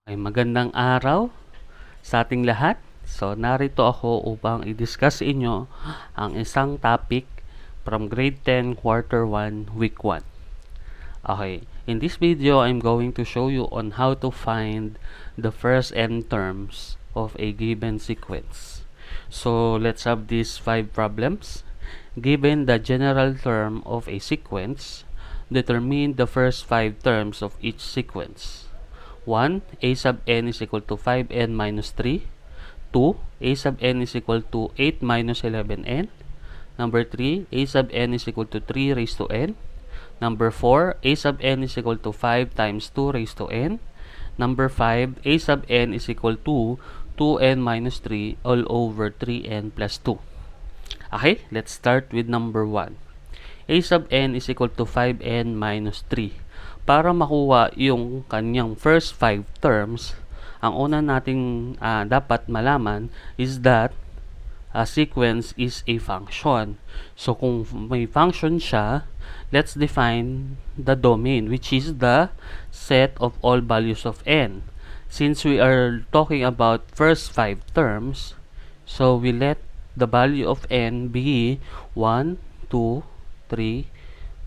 Ay magandang araw sa ating lahat. So, narito ako upang i-discuss inyo ang isang topic from grade 10, quarter 1, week 1. Okay, in this video, I'm going to show you on how to find the first n terms of a given sequence. So, let's have these 5 problems. Given the general term of a sequence, determine the first 5 terms of each sequence. 1. A sub n is equal to 5n minus 3. 2. A sub n is equal to 8 minus 11n. Number 3. A sub n is equal to 3 raised to n. Number 4. A sub n is equal to 5 times 2 raised to n. Number 5. A sub n is equal to 2n minus 3 all over 3n plus 2. Okay, let's start with number 1. A sub n is equal to 5n minus 3. Para makuha yung kanyang first 5 terms, ang una nating dapat malaman is that a sequence is a function. So, kung may function siya, let's define the domain, which is the set of all values of n. Since we are talking about first 5 terms, so we let the value of n be 1, 2, 3,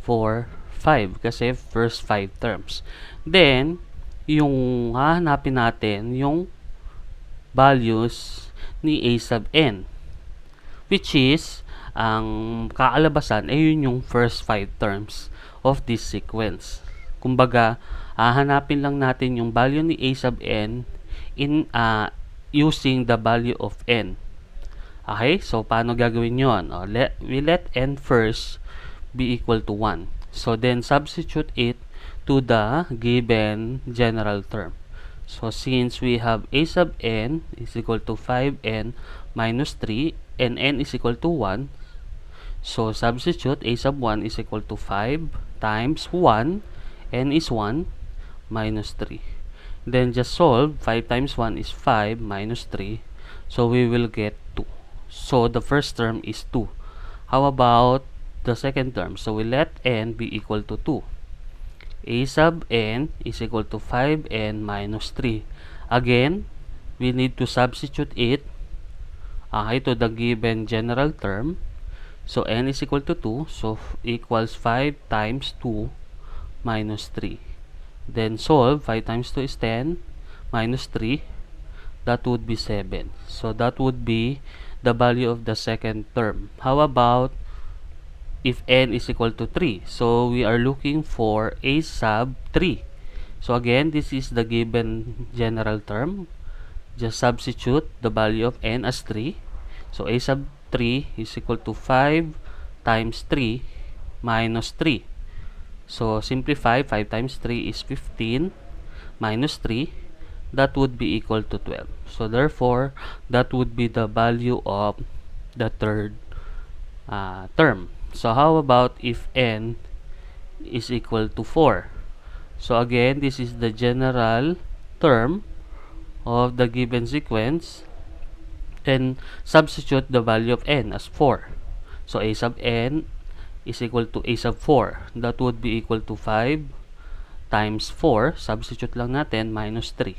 4, 5 kasi first 5 terms. Then, yung hahanapin natin yung values ni a sub n, which is ang kaalabasan ay yun yung first 5 terms of this sequence. Kumbaga, hahanapin lang natin yung value ni a sub n in using the value of n. Okay, so paano gagawin yun? We let n first be equal to 1. So then substitute it to the given general term. So since we have a sub n is equal to 5n minus 3 and n is equal to 1, so substitute a sub 1 is equal to 5 times 1, n is 1 minus 3. Then just solve. 5 times 1 is 5 minus 3, so we will get 2. So the first term is 2. How about the second term? So we let n be equal to 2. A sub n is equal to 5n minus 3. Again, we need to substitute it to the given general term. So n is equal to 2, so equals 5 times 2 minus 3. Then solve. 5 times 2 is 10 minus 3, that would be 7. So that would be the value of the second term. How about if n is equal to 3? So we are looking for a sub 3. So again, this is the given general term. Just substitute the value of n as 3. So a sub 3 is equal to 5 times 3 minus 3. So simplify. 5 times 3 is 15 minus 3. That would be equal to 12. So therefore, that would be the value of the third term. So how about if n is equal to 4? So again, this is the general term of the given sequence. Then substitute the value of n as 4. So a sub n is equal to a sub 4. That would be equal to 5 times 4. Substitute lang natin, minus 3.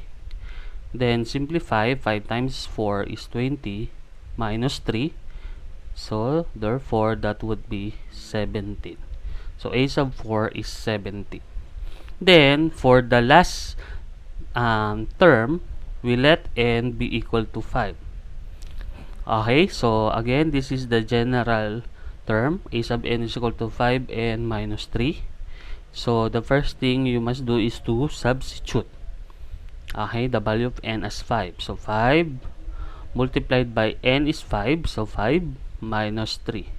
Then simplify. 5 times 4 is 20 minus 3. So, therefore, that would be 17. So, a sub 4 is 17. Then, for the last term, we let n be equal to 5. Okay, so again, this is the general term. A sub n is equal to 5n minus 3. So, the first thing you must do is to substitute. Okay, the value of n as 5. So, 5 multiplied by n is 5. So, 5 minus 3.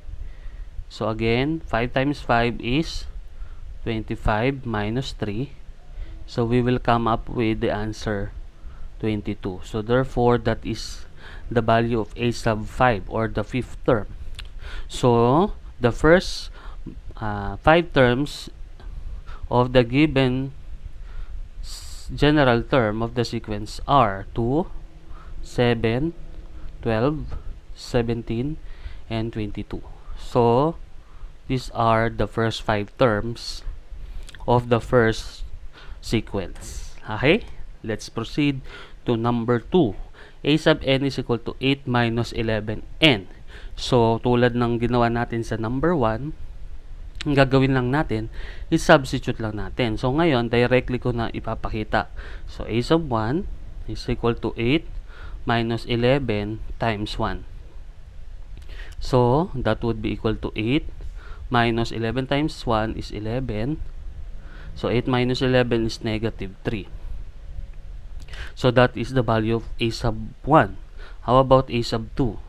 So again, 5 times 5 is 25 minus 3. So we will come up with the answer 22. So therefore, that is the value of a sub 5 or the fifth term. So the first 5 terms of the given general term of the sequence are 2, 7, 12, 17, and 22. So these are the first 5 terms of the first sequence. Okay, Let's proceed to number 2. A sub n is equal to 8 minus 11n. So, tulad ng ginawa natin sa number 1, ang gagawin lang natin is substitute lang natin. So, ngayon, directly ko na ipapakita. So, a sub 1 is equal to 8 minus 11 times 1. So, that would be equal to 8 minus 11 times 1 is 11. So, 8 minus 11 is negative 3. So, that is the value of a sub 1. How about a sub 2?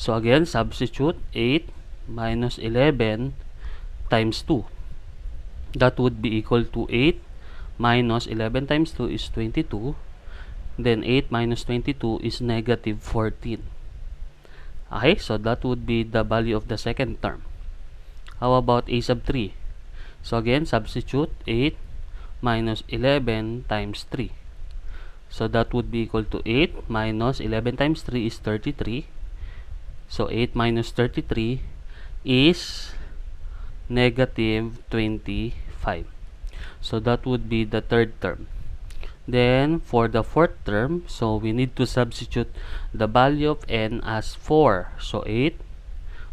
So, again, substitute 8 minus 11 times 2. That would be equal to 8 minus 11 times 2 is 22. Then, 8 minus 22 is negative 14. Okay, so that would be the value of the second term. How about a sub 3? So again, substitute 8 minus 11 times 3. So that would be equal to 8 minus 11 times 3 is 33. So 8 minus 33 is negative 25. So that would be the third term. Then, for the fourth term, so we need to substitute the value of n as 4. So, 8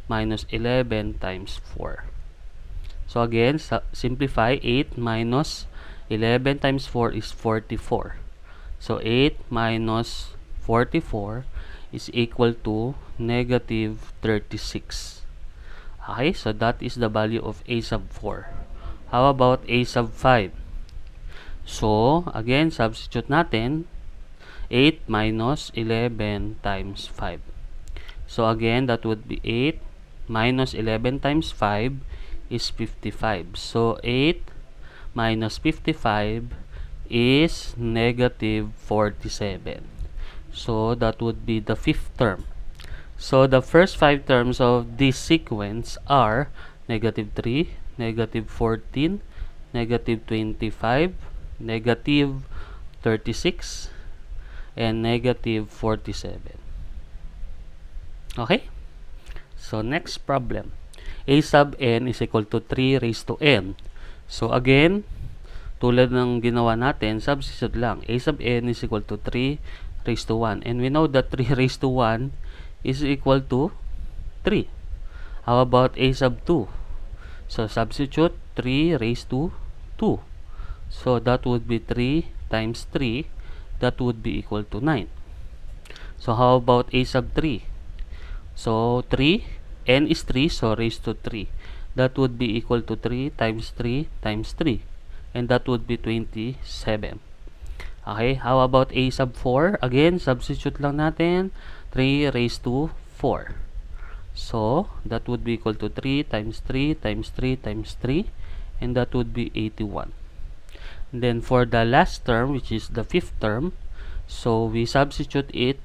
minus 11 times 4. So, again, simplify. 8 minus 11 times 4 is 44. So, 8 minus 44 is equal to negative 36. Okay, so that is the value of a sub 4. How about a sub 5? So, again, substitute natin 8 minus 11 times 5. So, again, that would be 8 minus 11 times 5 is 55. So, 8 minus 55 is negative 47. So, that would be the fifth term. So, the first 5 terms of this sequence are negative 3, negative 14, negative 25, negative 36, and negative 47. Okay? So, next problem. A sub n is equal to 3 raised to n. So, again, tulad ng ginawa natin, substitute lang. A sub n is equal to 3 raised to 1. And we know that 3 raised to 1 is equal to 3. How about a sub 2? So, substitute 3 raised to 2. So, that would be 3 times 3. That would be equal to 9. So, how about a sub 3? So, 3. N is 3. So, raised to 3. That would be equal to 3 times 3 times 3. And that would be 27. Okay. How about a sub 4? Again, substitute lang natin. 3 raised to 4. So, that would be equal to 3 times 3 times 3 times 3. And that would be 81. And then for the last term, which is the fifth term, so we substitute it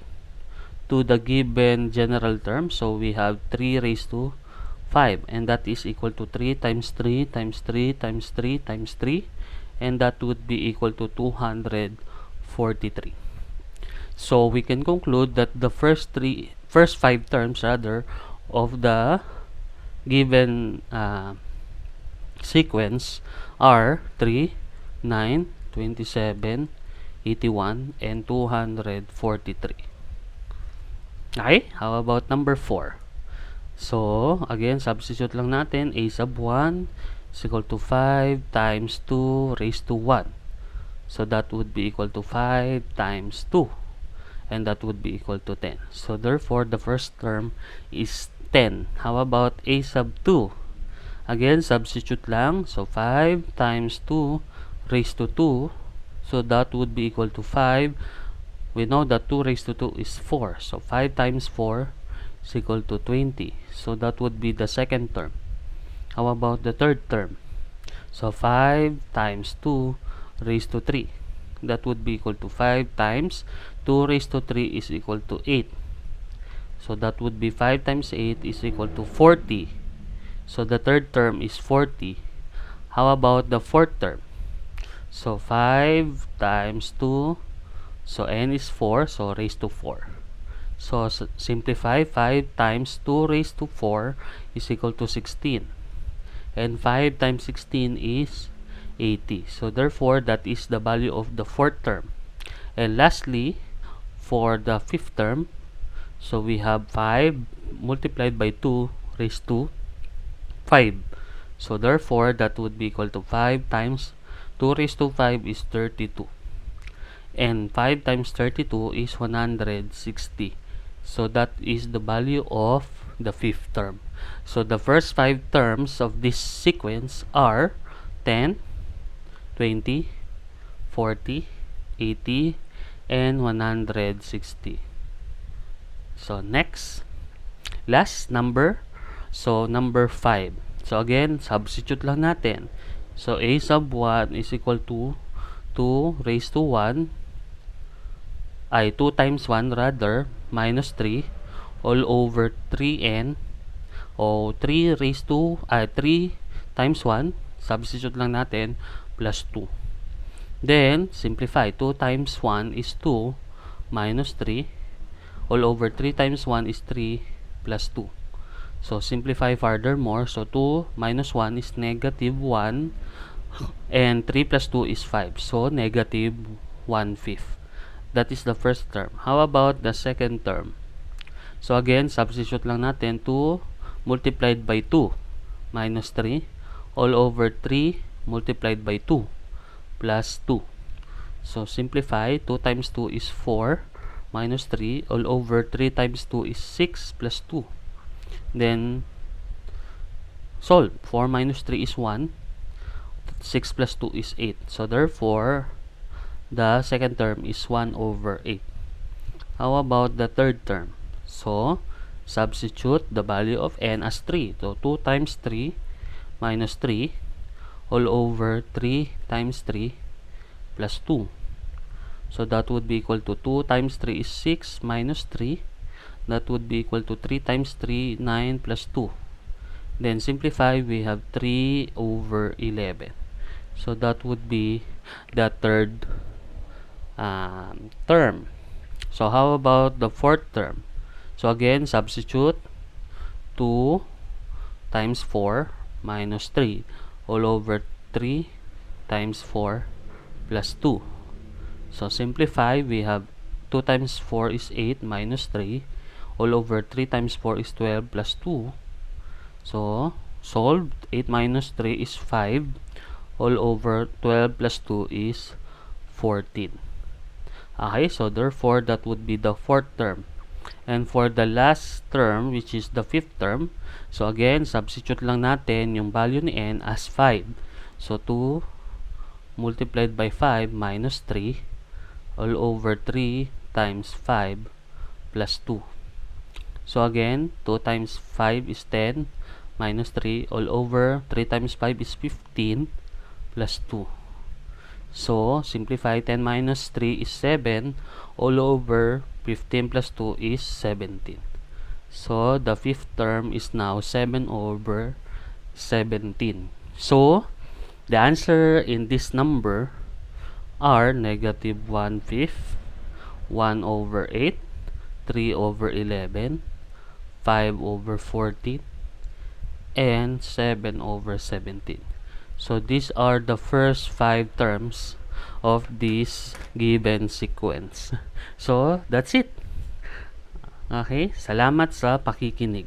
to the given general term. So we have 3 raised to 5, and that is equal to 3 times 3 times 3 times 3 times 3, and that would be equal to 243. So we can conclude that the first 5 terms rather of the given sequence are 3, 9, 27, 81, and 243. Okay, how about number 4? So, again, substitute lang natin. A sub 1 is equal to 5 times 2 raised to 1. So, that would be equal to 5 times 2. And that would be equal to 10. So, therefore, the first term is 10. How about a sub 2? Again, substitute lang. So, 5 times 2 raised to 2, so that would be equal to 5. We know that 2 raised to 2 is 4, so 5 times 4 is equal to 20. So that would be the second term. How about the third term? So 5 times 2 raised to 3, that would be equal to 5 times 2 raised to 3 is equal to 8. So that would be 5 times 8 is equal to 40. So the third term is 40. How about the fourth term? So 5 times 2, so n is 4, so raised to 4. So simplify. 5 times 2 raised to 4 is equal to 16. And 5 times 16 is 80. So therefore, that is the value of the fourth term. And lastly, for the fifth term, so we have 5 multiplied by 2 raised to 5. So therefore, that would be equal to 5 times 2 raised to 5 is 32. And 5 times 32 is 160. So that is the value of the fifth term. So the first 5 terms of this sequence are 10, 20, 40, 80, and 160. So next, last number, so number 5. So again, substitute lang natin. So a sub 1 is equal to 2 raised to 1, ay 2 times 1 rather, minus 3 all over 3n, o 3 raised to 3 times 1, substitute lang natin, plus 2. Then simplify. 2 times 1 is 2 minus 3 all over 3 times 1 is 3 plus 2. So simplify furthermore. So 2 minus 1 is negative 1 and 3 plus 2 is 5. So negative 1/5. That is the first term. How about the second term? So again, substitute lang natin. 2 multiplied by 2 minus 3 all over 3 multiplied by 2 plus 2. So simplify. 2 times 2 is 4 minus 3 all over 3 times 2 is 6 plus 2. Then solve. 4 minus 3 is 1. 6 plus 2 is 8. So therefore, the second term is 1 over 8. How about the third term? So substitute the value of n as 3. So 2 times 3 minus 3 all over 3 times 3 plus 2. So that would be equal to 2 times 3 is 6 minus 3. That would be equal to 3 times 3, 9 plus 2. Then simplify, we have 3 over 11. So that would be the third term. So how about the fourth term? So again, substitute 2 times 4 minus 3 all over 3 times 4 plus 2. So simplify, we have 2 times 4 is 8 minus 3 all over 3 times 4 is 12 plus 2. So solve. 8 minus 3 is 5 all over 12 plus 2 is 14. Okay, so therefore that would be the fourth term. And for the last term, which is the fifth term, so again, substitute lang natin yung value ni n as 5. So 2 multiplied by 5 minus 3 all over 3 times 5 plus 2. So again, 2 times 5 is 10 minus 3 all over 3 times 5 is 15 plus 2. So simplify, 10 minus 3 is 7 all over 15 plus 2 is 17. So the fifth term is now 7 over 17. So the answer in this number are negative 1/5, 1 over 8, 3 over 11, 5 over 14, and 7 over 17. So these are the first 5 terms of this given sequence. So that's it. Okay, salamat sa pakikinig.